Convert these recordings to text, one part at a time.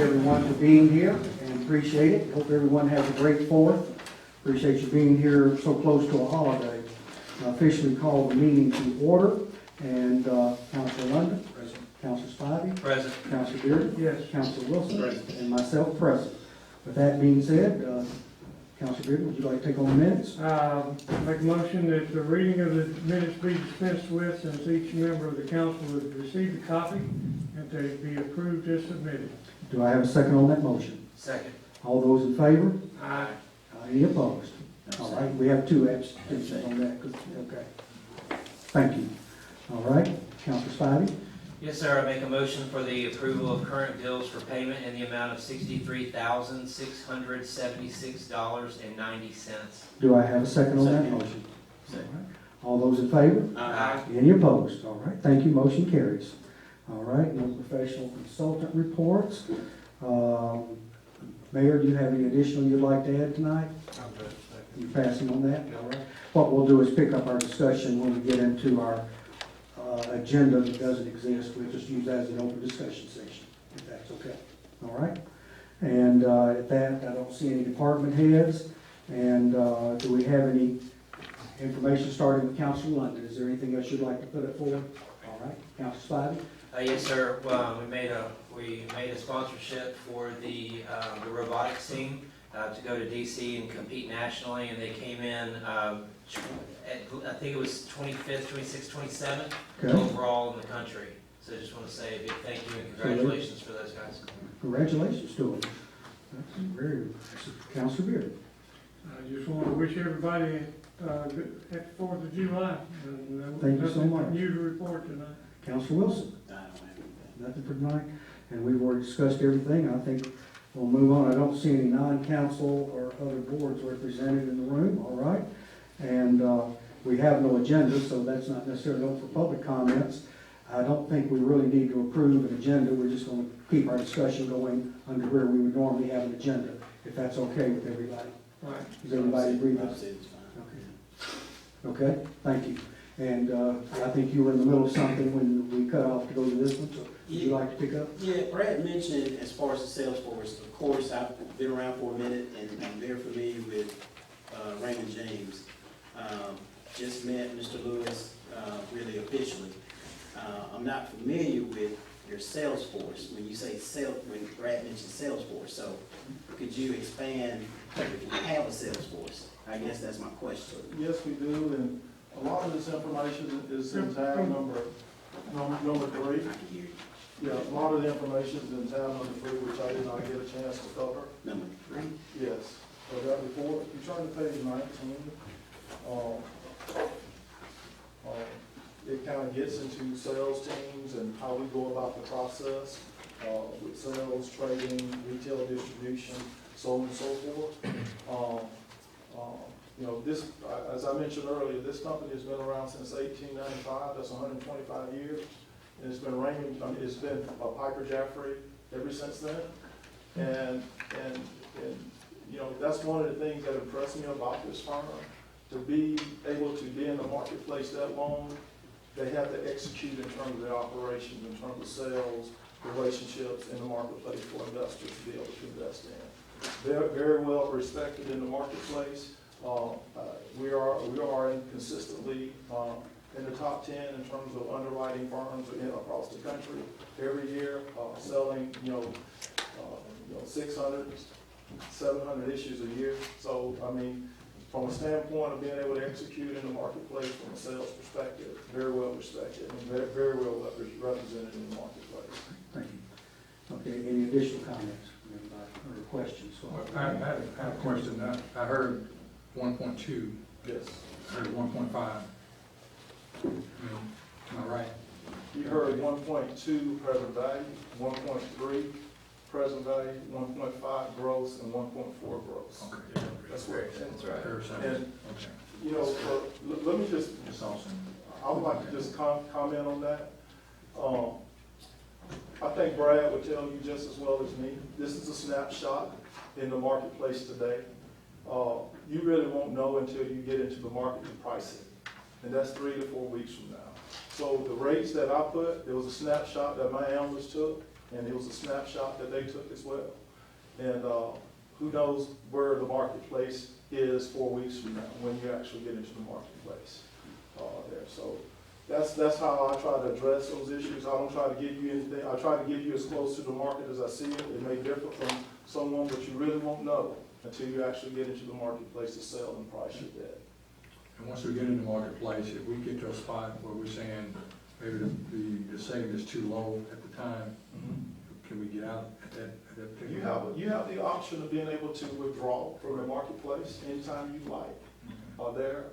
everyone for being here and appreciate it. Hope everyone has a great 4th. Appreciate you being here so close to a holiday. I officially call the meeting to order. And Councilor London? Present. Councilor Spivey? Present. Councilor Beard? Yes. Councilor Wilson? Present. And myself present. With that being said, Councilor Beard, would you like to take on the minutes? Make a motion that the reading of the minutes be dispensed with, since each member of the council has received a copy, and they be approved as submitted. Do I have a second on that motion? Second. All those in favor? Aye. Any opposed? All right, we have 2 abstentions on that. Okay. Thank you. All right, Councilor Spivey? Yes, sir. I make a motion for the approval of current bills for payment in the amount of $63,676.90. Do I have a second on that motion? Second. All right. All those in favor? Aye. Any opposed? All right, thank you, motion carries. All right, no professional consultant reports. Mayor, do you have any additional you'd like to add tonight? You passing on that? All right. What we'll do is pick up our discussion when we get into our agenda that doesn't exist. We'll just use that as an open discussion session, if that's okay. All right? And at that, I don't see any department heads. And do we have any information starting with Councilor London? Is there anything else you'd like to put it forward? All right, Councilor Spivey? Yes, sir. Well, we made a sponsorship for the robotics team to go to DC and compete nationally, and they came in I think it was 25th, 26th, 27th Okay. overall in the country. So I just want to say a big thank you and congratulations for those guys. Congratulations to them. That's very Councilor Beard. I just want to wish everybody happy 4th of July. Thank you so much. Nothing new to report tonight. Councilor Wilson? Nothing for tonight, and we've already discussed everything. I think we'll move on. I don't see any non-council or other boards represented in the room, all right? And we have no agenda, so that's not necessarily open for public comments. I don't think we really need to approve an agenda. We're just going to keep our discussion going under where we would normally have an agenda, if that's okay with everybody. Right. Does everybody agree with that? Okay. Okay, thank you. And I think you were in the middle of something when we cut off to go to this one, so would you like to pick up? Yeah, Brad mentioned as far as the sales force, of course, I've been around for a minute and I'm very familiar with Raymond James. Just met Mr. Lewis really officially. I'm not familiar with your sales force when you say when Brad mentioned sales force. So could you expand if you have a sales force? I guess that's my question. Yes, we do, and a lot of this information is in tab number 3. Yeah, a lot of the information is in tab number 3, which I did not get a chance to cover. Number 3? Yes. So that before, if you turn to page 19, it kind of gets into sales teams and how we go about the process with sales, trading, retail distribution, so on and so forth. You know, this, as I mentioned earlier, this company has been around since 1895. That's 125 years. And it's been it's been Piper Jaffray ever since then. And you know, that's one of the things that impressed me about this firm. To be able to be in the marketplace that long, they have to execute in terms of their operations, in terms of sales, relationships in the marketplace for investors to be able to invest in. They're very well respected in the marketplace. We are consistently in the top 10 in terms of underwriting firms across the country every year, selling 600, 700 issues a year. So I mean, from a standpoint of being able to execute in the marketplace from a sales perspective, very well respected and very well represented in the marketplace. Thank you. Okay, any additional comments from anybody or questions? I have a question. I heard 1.2. Yes. I heard 1.5. Am I right? You heard 1.2 present value, 1.3 present value, 1.5 gross, and 1.4 gross. Okay. That's what. That's right. And Okay. you know, let me just. It's awesome. I would like to just comment on that. I think Brad would tell you just as well as me. This is a snapshot in the marketplace today. You really won't know until you get into the market and price it. And that's 3 to 4 weeks from now. So the rates that I put, there was a snapshot that my analyst took And it was a snapshot that they took as well. And who knows where the marketplace is 4 weeks from now, when you actually get into the marketplace there. So that's how I try to address those issues. I don't try to give you anything. I try to give you as close to the market as I see it. It may differ from someone, but you really won't know until you actually get into the marketplace to sell and price your debt. And once we get in the marketplace, if we get to a spot where we're saying maybe the saving is too low at the time, can we get out at that particular? You have the option of being able to withdraw from the marketplace anytime you like. There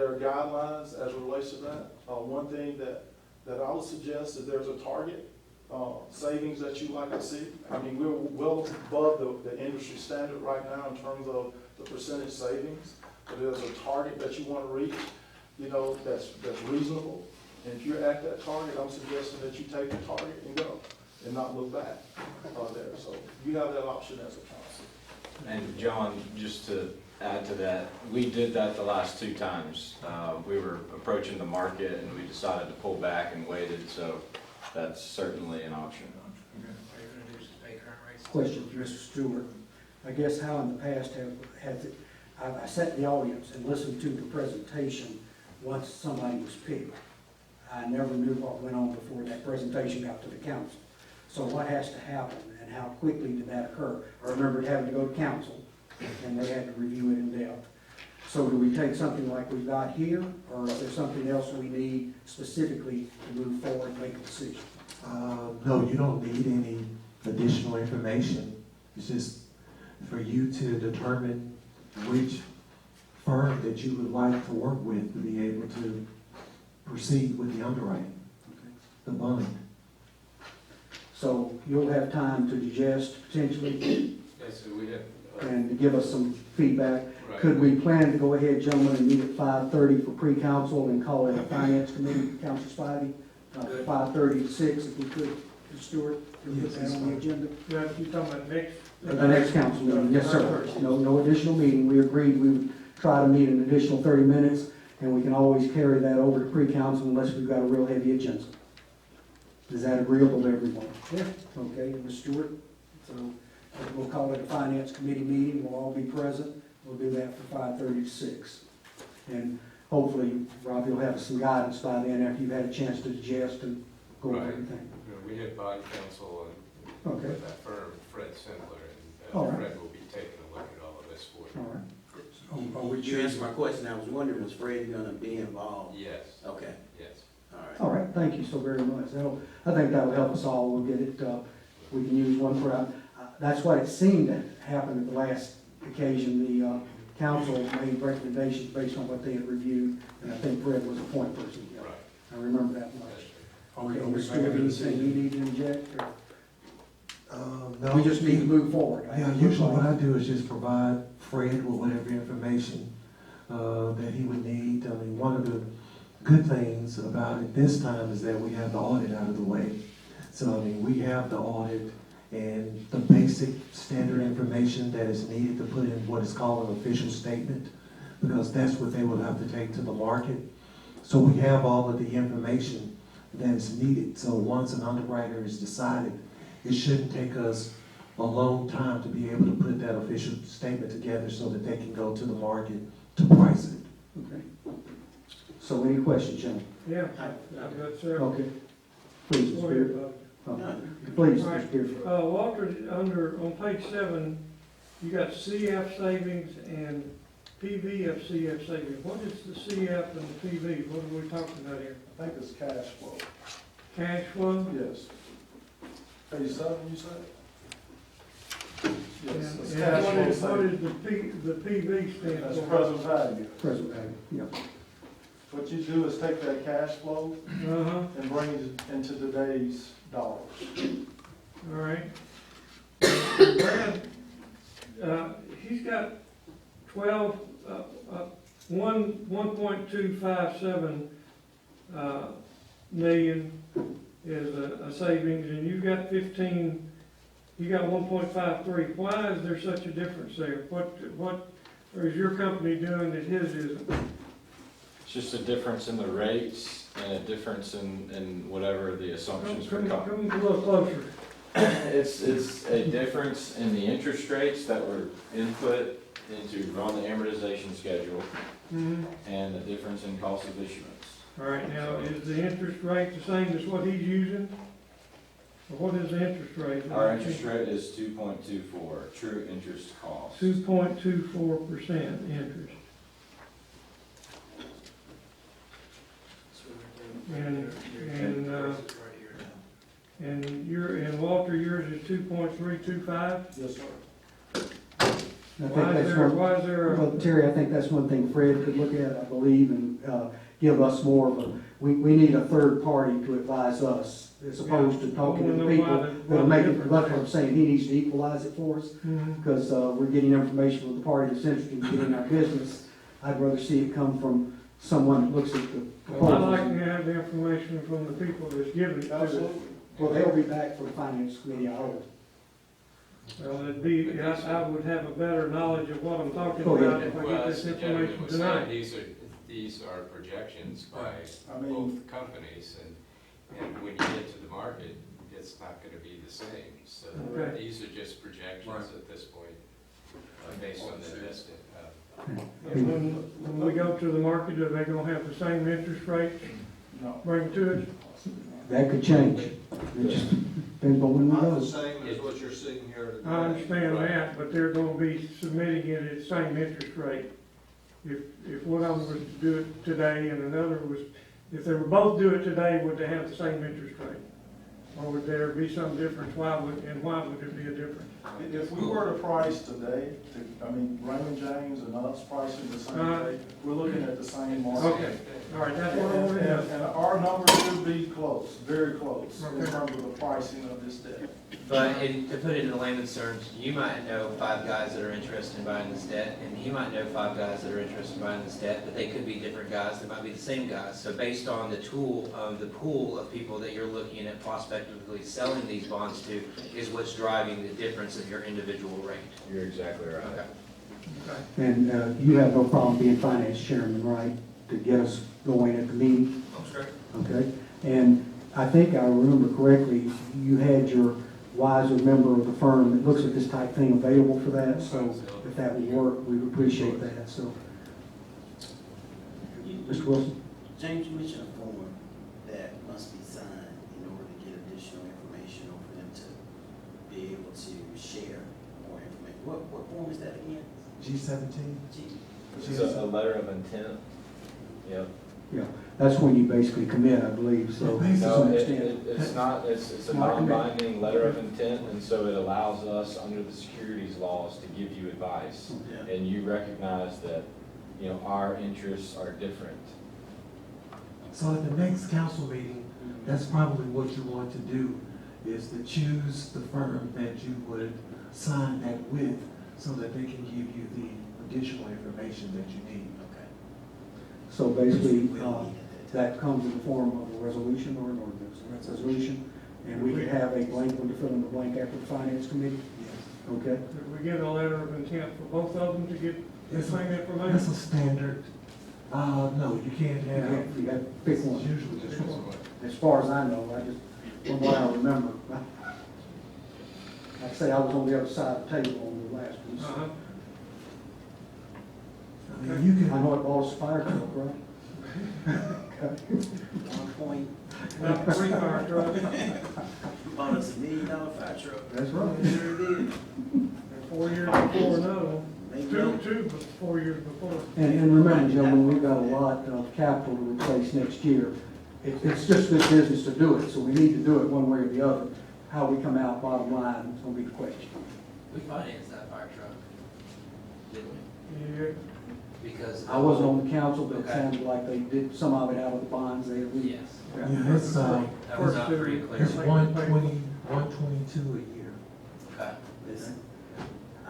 are guidelines as it relates to that. One thing that I would suggest is there's a target savings that you like to see. I mean, we're well above the industry standard right now in terms of the percentage savings. But there's a target that you want to reach, that's reasonable. And if you're at that target, I'm suggesting that you take the target and go and not look back there. So you have that option as a council. And John, just to add to that, we did that the last 2 times. We were approaching the market and we decided to pull back and waited, so that's certainly an option. Question for Mr. Stewart. I guess how in the past I sat in the audience and listened to the presentation once somebody was picked. I never knew what went on before that presentation got to the council. So what has to happen and how quickly did that occur? I remember having to go to council and they had to review it in depth. So do we take something like we've got here, or is there something else we need specifically to move forward and make a decision? No, you don't need any additional information. It's just for you to determine which firm that you would like to work with to be able to proceed with the underwriting, the bond. So you'll have time to digest potentially Yes, so we have. and to give us some feedback. Right. Could we plan to go ahead, gentlemen, and meet at 5:30 for pre-council and call it a finance committee, Council Spivey? 5:30 to 6, if we could, Mr. Stewart, can we put that on the agenda? Yeah, you talking about next? The next council meeting, yes, sir. No additional meeting. We agreed we would try to meet an additional 30 minutes, and we can always carry that over to pre-council unless we've got a real heavy agenda. Is that agreeable to everyone? Yeah. Okay, Mr. Stewart? So we'll call it a finance committee meeting. We'll all be present. We'll do that for 5:30 to 6. And hopefully, Rob, you'll have some guidance by then after you've had a chance to digest and go over Right. everything. We had bond counsel and Okay, with that firm, Fred Sindler, All and right. Fred will be taking a look at all of this for you. all right. Are we You answered my question. I was wondering, was Fred gonna be involved? Yes, Okay, yes. all right. All right, thank you so very much. I think that'll help us all. We'll get it, we can use one for, that's what it seemed to happen at the last occasion. The council made recommendations based on what they had reviewed, and I think Fred was a point person. Yeah, Right. I remember that much. Are we Okay, making Mr. a Stewart, anything decision? you need to inject? Or No, we just need to move forward. Yeah, usually what I do is just provide Fred with whatever information that he would need. I mean, one of the good things about it this time is that we have the audit out of the way. So, I mean, we have the audit and the basic standard information that is needed to put in what is called an official statement, because that's what they will have to take to the market. So we have all of the information that is needed. So once an underwriter is decided, it shouldn't take us a long time to be able to put that official statement together so that they can go to the market to price it. Okay. So any questions, gentlemen? Yeah, I've got several. Okay. Please, Go Mr. ahead, Beard. Bob. Okay. Please, All Mr. right. Beard. Walter, on page 7, you got CF savings and PVFCF savings. What is the CF and the PV? What are we talking about here? I think it's cash flow. Cash flow? Yes. Page 7, you said? Yes, it's And cash what flow is savings. the PV stand That's for? present value. Present value, yeah. What you do is take that cash flow Uh-huh, and bring it into today's dollars. all right. Brad, he's got 1.257 million is a savings, and you've got 15, you got 1.53. Why is there such a difference there? What is your company doing that his isn't? It's just a difference in the rates and a difference in whatever the assumptions for Come cost. a little closer. It's a difference in the interest rates that were input into run the amortization schedule Mhm. and a difference in cost of issuance. All right, now, is the interest rate the same as what he's using? Or what is the interest rate? Our interest rate is 2.24, true interest cost. 2.24% interest. And Walter, yours is 2.325? Yes, sir. I think that's one, Why is there well, Terry, I think that's one thing Fred could look at, I believe, and give us more of a, we need a third party to advise us, as opposed to talking to the people that are making, that's what I'm saying, he needs to equalize it for us, because we're getting information from the party that's interested in getting our business. I'd rather see it come from someone that looks at the Well, I'd like proposals. to have the information from the people that's giving it to us. Absolutely. Well, they'll be back for the finance committee, I hope. Well, it'd be, I would have a better knowledge of what I'm talking Oh, yeah. about if I Well, get as this the gentleman information was saying, tonight. these are projections by I mean, both companies, and when you get to the market, it's not gonna be the same. So Okay. these are just projections Right. at this point, based on the invested. And when we go to the market, are they gonna have the same interest rate no. bring to it? That could change, it just depends on when we Not go. the same as what you're seeing here today. I understand that, but they're gonna be submitting it at the same interest rate. If one of them was to do it today and another was, if they were both do it today, would they have the same interest rate? Or would there be some difference? Why would there be a difference? If we were to price today, I mean, Raymond James and us pricing the same day, we're looking at the same market. Okay, all right, that's what I wanted to know. And our numbers should be close, very close, in Okay. terms of the pricing of this debt. But to put it in layman's terms, you might know 5 guys that are interested in buying this debt, and he might know 5 guys that are interested in buying this debt, but they could be different guys, they might be the same guys. So based on the pool of people that you're looking at prospectively selling these bonds to is what's driving the difference of your individual rate. You're exactly right. Okay. Okay. And you have no problem being finance chairman, right, to get us going at the meeting? That's great. Okay, and I think I remember correctly, you had your wiser member of the firm that looks at this type thing available for that, so if that would work, we would appreciate that, so. Mr. Wilson? James, you mentioned a form that must be signed in order to get additional information or for them to be able to share more information. What form is that again? G17? Gee, It's a letter of intent. Yep. Yeah, that's when you basically commit, I believe, so. to No, some extent. it's not, it's a Not committed. non-binding letter of intent, and so it allows us, under the securities laws, to give you advice. Yeah. And you recognize that, you know, our interests are different. So at the next council meeting, that's probably what you want to do, is to choose the firm that you would sign that with, so that they can give you the additional information that you need. Okay. So basically, We'll meet at that time. that comes in the form of a resolution or an ordinance, resolution, and we could have a blank one to fill in the blank after the finance committee, okay? Did we get a letter of intent for both of them to get the same That's information? a standard, no, you can't have, You got to pick it's one. usually just one. As far as I know, I just, from what I remember. Like I say, I was on the other side of the table on the last one. Uh-huh. I mean, you I can, know it bought us a fire truck, right? 1 point, About 3 fire trucks, bought us $1 million fire truck. That's right. Sure did. and 4 years before another one. Maybe Two, 4 years before. And remember, gentlemen, we've got a lot of capital to replace next year. It's just good business to do it, so we need to do it one way or the other. How we come out bottom line is gonna be the question. We financed that fire truck, didn't we? Yeah, Because. I wasn't on the council, but it Okay. sounded like they did some of it out of the bonds they had. Yes, yeah, it's, that was not pretty clear. it's 120, 122 a year. Okay. Listen,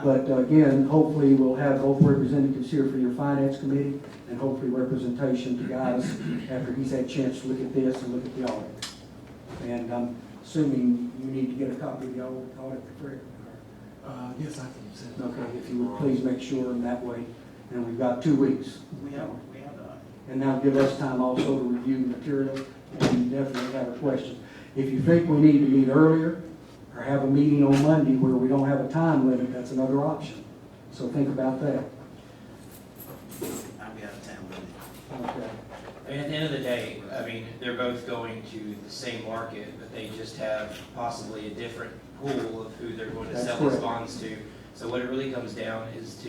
But again, hopefully we'll have both representatives here for your finance committee and hopefully representation to guide us after he's had a chance to look at this and look at the audit. And I'm assuming you need to get a copy of the audit, Fred? Yes, I can send it. Okay, if you would please make sure in that way. And we've got 2 weeks. we have, and that'll give us time also to review the material and definitely have a question. If you think we need to meet earlier, or have a meeting on Monday where we don't have a time limit, that's another option. So think about that. I'll be out of town with it. Okay. I mean, at the end of the day, I mean, they're both going to the same market, but they just have possibly a different pool of who they're going to That's sell these correct. bonds to. So what it really comes down is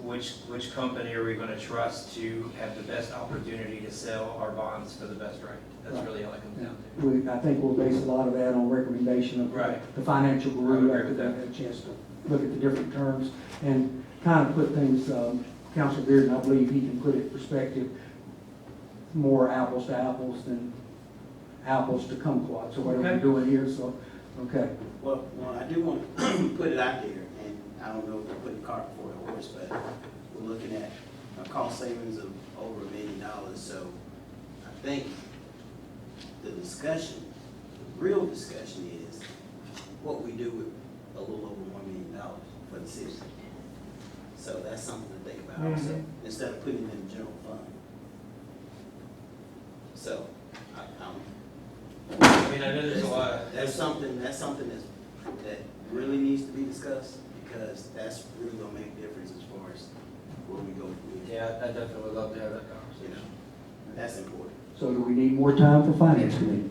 which company are we going to trust to have the best opportunity to sell our bonds for the best rate? That's Right. really all it comes down to. I think we'll base a lot of that on recommendation of Right. the financial I guru would agree after with they that. had a chance to look at the different terms and kind of put things, Councilor Bearden, I believe he can put it in perspective, more apples to apples than apples to kumquats, so whatever we're Okay. doing here, so, okay. Well, I do want to put it out there, and I don't know if we're putting cart before the horse, but we're looking at a cost savings of over $1 million, so I think the discussion, the real discussion is what we do with a little over $1 million for the city. So that's something to think about also, instead of putting it in the general fund. So, I mean, I know there's a lot of, that's something that really needs to be discussed, because that's really gonna make a difference as far as where we go from here. yeah, I definitely would love to have that You conversation. know, that's important. So do we need more time for finance committee?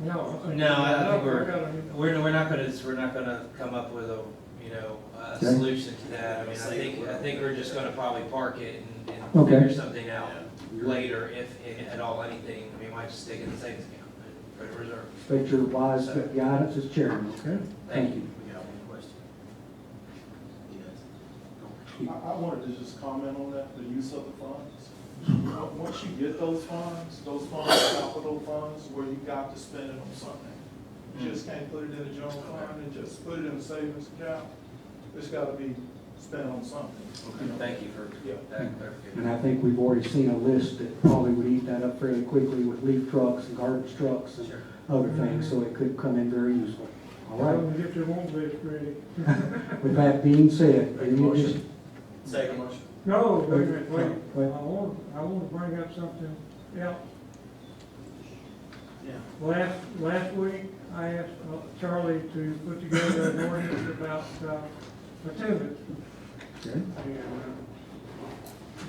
No. No, I think gotta- we're not gonna come up with a, a Okay. solution to that. I mean, I think we're just gonna probably park it and Okay. figure something out later, if at all anything. I mean, we might just stick it in the savings account, put it in reserve. Expect your wise guidance as chairman, okay? Thank you. We got one question. Yes. I wanted to just comment on that, the use of the funds. Once you get those funds are capital funds where you got to spend it on something. You just can't put it in the general fund and just put it in the savings account. It's gotta be spent on something. You know? Thank you for Yeah. that clarification. And I think we've already seen a list that probably would eat that up fairly quickly with leaf trucks and garbage trucks and Sure. other things, so it could come in very useful. All Tell right, them to get their won't list ready. with that being said, Make a any motion. addition- Second. No, wait a minute, wait. Wait. I want to bring up something else. Yeah. Last week, I asked Charlie to put together an ordinance about attendance. Okay. And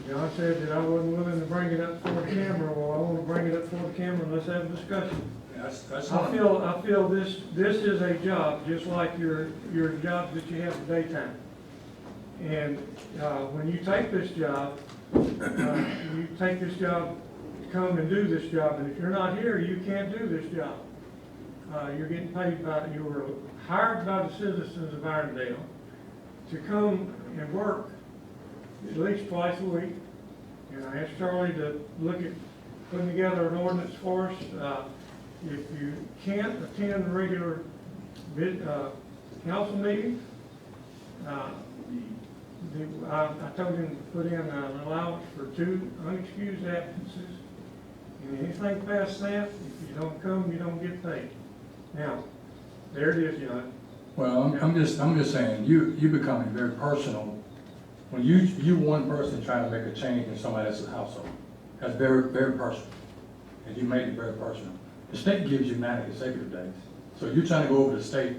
John said that I wasn't willing to bring it up for the camera. Well, I want to bring it up for the camera and let's have a discussion. That's I not, feel this is a job, just like your jobs that you have in daytime. And when you take this job, to come and do this job, and if you're not here, you can't do this job. You're getting paid you were hired by the citizens of Irondale to come and work at least twice a week. And I asked Charlie to look at putting together an ordinance for us. If you can't attend regular council meetings, I told him to put in an allowance for 2 unexcused absences. And anything past that, if you don't come, you don't get paid. Now, there it is, John. well, I'm just saying, you becoming very personal. When you one person trying to make a change in somebody else's household, that's very, very personal. And you made it very personal. The state gives you 90 consecutive days. So you're trying to go over to the state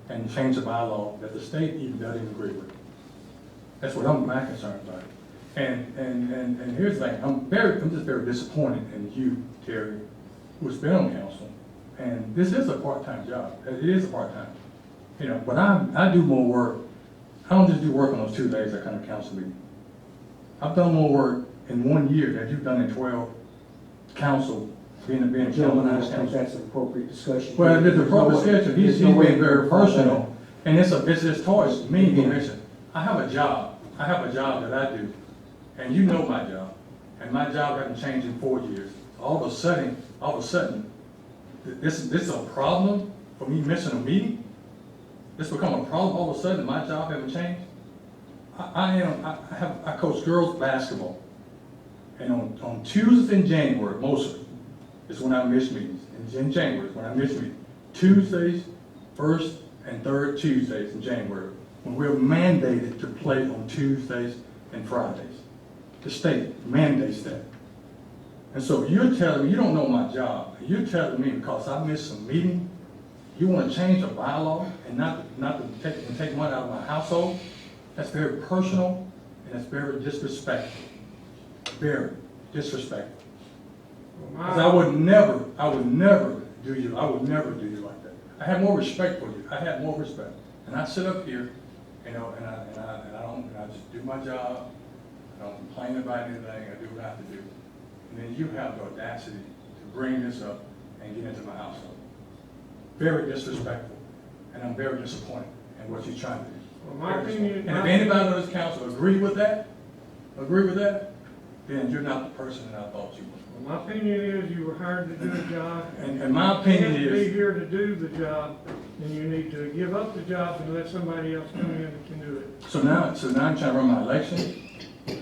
and change the bylaw that the state even doesn't agree with. That's what my concern about. And here's the thing, I'm just very disappointed in you, Terry, who's been on council. And this is a part-time job. It is a part-time. But I do more work. I don't just do work on those 2 days I come to council meeting. I've done more work in 1 year than you've done in 12 council, being a Gentlemen, I don't council. think that's an appropriate discussion. Well, there's a proper schedule. He's There's no way being very to verify personal, and it's his choice, me being mentioned. I have a job that I do, and you know my job, and my job hasn't changed in 4 years. All of a sudden, this is a problem for me missing a meeting? This become a problem all of a sudden, my job hasn't changed? I coach girls basketball, and on Tuesdays in January, mostly, is when I miss meetings. In January is when I miss meetings. Tuesdays, first and third Tuesdays in January, when we're mandated to play on Tuesdays and Fridays. The state mandates that. And so you're telling me, you don't know my job, and you're telling me because I missed some meeting, you want to change the bylaw and not to take money out of my household? That's very personal, and that's very disrespectful. Very disrespectful. Because I would never do you like that. I have more respect for you. I have more respect. And I sit up here, you know, and I just do my job. I don't complain about anything. I do what I have to do. And then you have the audacity to bring this up and get into my household. Very disrespectful. And I'm very disappointed in what you're trying to do. Well, my opinion. And if anybody on this council agree with that, then you're not the person that I thought you were. Well, my opinion is you were hired to do a job. And my opinion You have to be is, here to do the job, and you need to give up the job and let somebody else come in and can do it. so now I'm trying to run my election.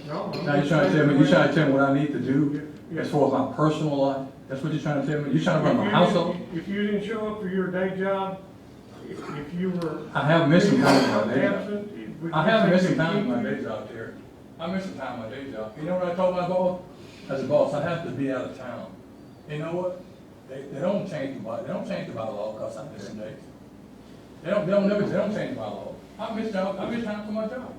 No, Now you're trying to tell me what I need to do as far as my personal life? That's what you're trying to tell me? You're trying to run my household? If you didn't show up for your day job, if you were. I have missed some time in my day job. absent, would I you have say missed some they time in keep my you? day job, Terry. I missed some time in my day job. You know what I told my boss? As a boss, I have to be out of town. You know what? They don't change the bylaw because I miss some days. They don't change the bylaw. I miss time for my job,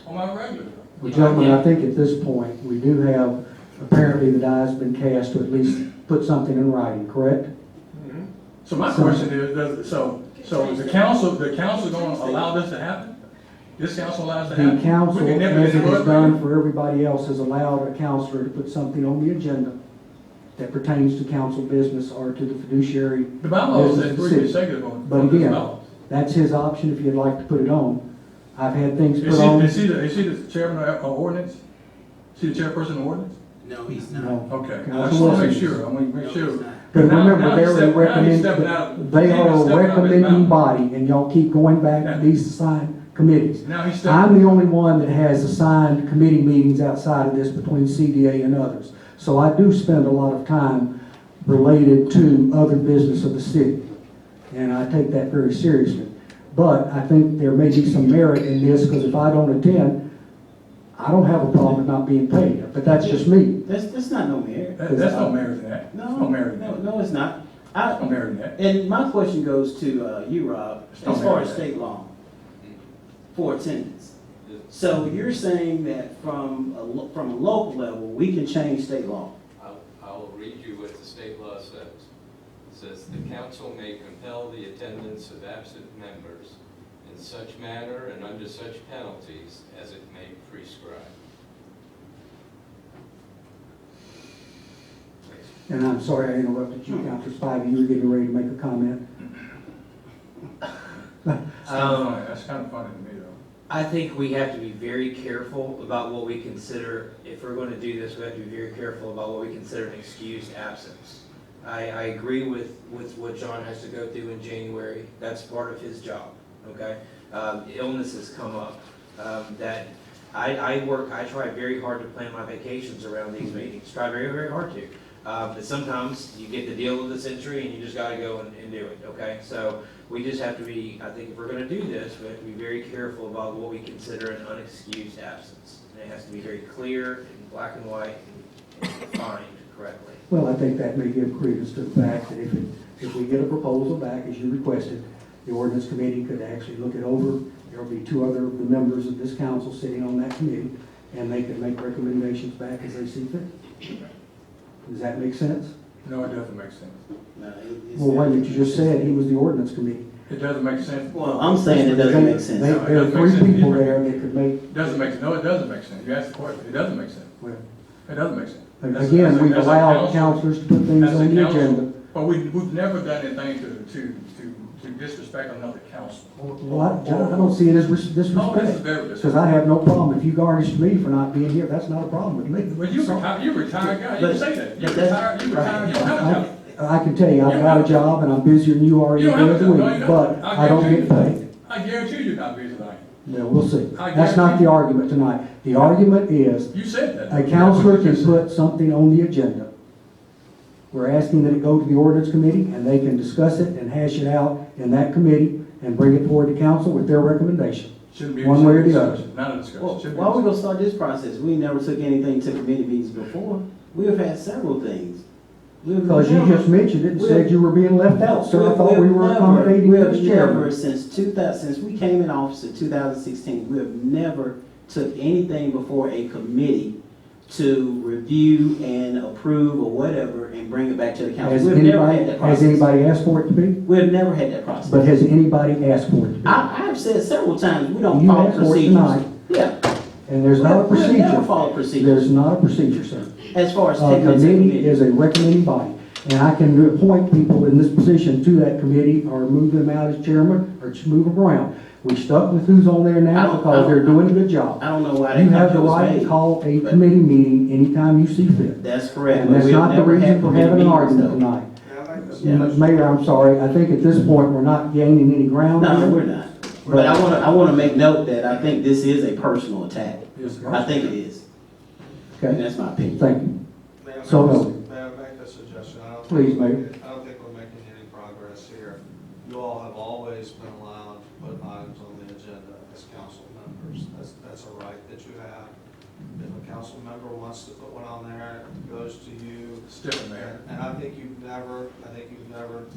on my regular job. Well, gentlemen, I think at this point, we do have, apparently the die's been cast to at least put something in writing, correct? Mhm. So my question is, so is the council going to allow this to happen? This council allows this to happen? The council, We can never as get it the has word done right. for everybody else, has allowed a counselor to put something on the agenda that pertains to council business or to the fiduciary. The bylaws business says of the three city. consecutive on But this again, bylaws. that's his option if you'd like to put it on. I've had things Is put on. he the chairman of ordinance? Is he the chairperson of ordinance? No, he's not. No. Okay, I Council just want to make Wilson. sure, I want to make No, sure. he's not. But Now- remember, now they're he's a stepping- now he's recommend, stepping out- they he's are a stepping out of his recommending mouth. body, and y'all keep going back to these assigned committees. Now he's I'm stepping, the only one that has assigned committee meetings outside of this between CDA and others. So I do spend a lot of time related to other business of the city, and I take that very seriously. But I think there may be some merit in this, because if I don't attend, I don't have a problem with not being paid, but that's just me. That's not no merit. that's no merit in that. There's no merit in that. No, it's not. There's no merit in that. And my question goes to you, Rob, Don't as far matter. as state law for attendance. So you're saying that from a local level, we can change state law? I'll read you what the state law says. It says, "The council may compel the attendance of absent members in such manner and under such penalties as it may prescribe." And I'm sorry I interrupted you, Counselor Spivey, you were getting ready to make a comment. That's kind of funny to me, though. I think we have to be very careful about what we consider, if we're going to do this, we have to be very careful about what we consider an excused absence. I agree with what John has to go through in January. That's part of his job, okay? Illnesses come up. That I try very hard to plan my vacations around these meetings, try very, very hard to. But sometimes you get the deal of the century and you just gotta go and do it, okay? So we just have to be, I think if we're gonna do this, we have to be very careful about what we consider an unexcused absence. And it has to be very clear and black and white and defined correctly. Well, I think that may give credence to the fact that if we get a proposal back, as you requested, the ordinance committee could actually look it over. There'll be two other of the members of this council sitting on that committee, and they could make recommendations back as they see fit. Does that make sense? No, it doesn't make sense. No, Well, wait a minute, you just said he was the ordinance committee. It doesn't make sense. Well, I'm saying it doesn't make sense. There are doesn't make three sense. people there that could make, It doesn't make, no, it doesn't make sense. You asked the question, it doesn't make sense. well, It doesn't make sense. again, we've allowed counselors to put things As a on the council, agenda. but we've never done anything to disrespect another council. Well, I don't see it as No, this is disrespect, very because disrespectful. I have no problem. If you garnished me for not being here, that's not a problem with me. Well, you retired guy, you can say that. You But retired, you don't have a job. I can tell you, I've got a job and I'm busier than you are You any don't day have of a the job. No, you week, don't. but I don't get paid. I guarantee you're not busy tonight. Well, we'll see. I That's not guarantee- the argument tonight. The argument is, You said that. a counselor can put something on the agenda. We're asking that it go to the ordinance committee, and they can discuss it and hash it out in that committee and bring it forward to council with their recommendation. Shouldn't be. One way or the other. Not a discussion. Well, Shouldn't be why are we a gonna start this process? We never took anything to committee meetings before. We have had several things. Because you just mentioned it and said you were being left out, sir. I thought we were We've accommodating never, this we've never, chairman. since we came in office in 2016, we have never took anything before a committee to review and approve or whatever and bring it back to the council. Has We've never had that anybody, process. has anybody asked for it to be? We've never had that process. But has anybody asked for it to be? I have said several times, we don't You follow asked for it procedures. tonight. Yeah. And there's not a We've never procedure. followed procedures. There's not a procedure, sir. As far as A taking it to committee committee. is a recommending body, and I can appoint people in this position to that committee or move them out as chairman or just move them around. We stuck with who's on there I now don't- because they're doing a good job. I don't know why that You have the comment was right to made. call a but- committee meeting anytime you see fit. That's correct. And but that's we've not the never had reason for committee having an meetings, argument though. tonight. Yeah. Mayor, I'm sorry, I think at this point, we're not gaining any ground. No, here. we're not. But I wanna make note that I think this is a personal attack. Yes, sir. I think it is. And Okay, that's my opinion. thank you. May I So make a- noted. May I make a suggestion? I don't Please, think- Mayor. I don't think we're making any progress here. You all have always been allowed to put items on the agenda as council members. That's a right that you have. If a council member wants to put one on there, it goes to you. It's different, Mayor. And I think you've never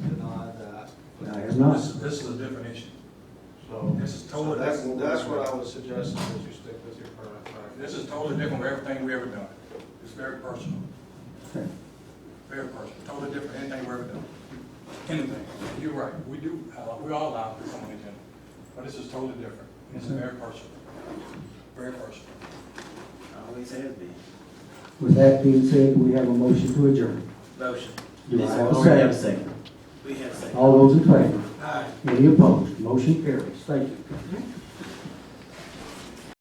denied that. I have not. This is a different issue. So, This is so totally that's different. what I would suggest, is that you stick with your current practice. This is totally different from everything we ever done. It's very personal. Okay. Very personal. Totally different than anything we ever done. Anything. You're right. We all allow it to come on the agenda. But this is totally different. This is very personal. Very personal. Always has been. With that being said, we have a motion to adjourn. Motion. Do I Yes, have we a already have a second? second. We have a second. All those in favor? Aye. Any opposed? Motion carries. Thank you.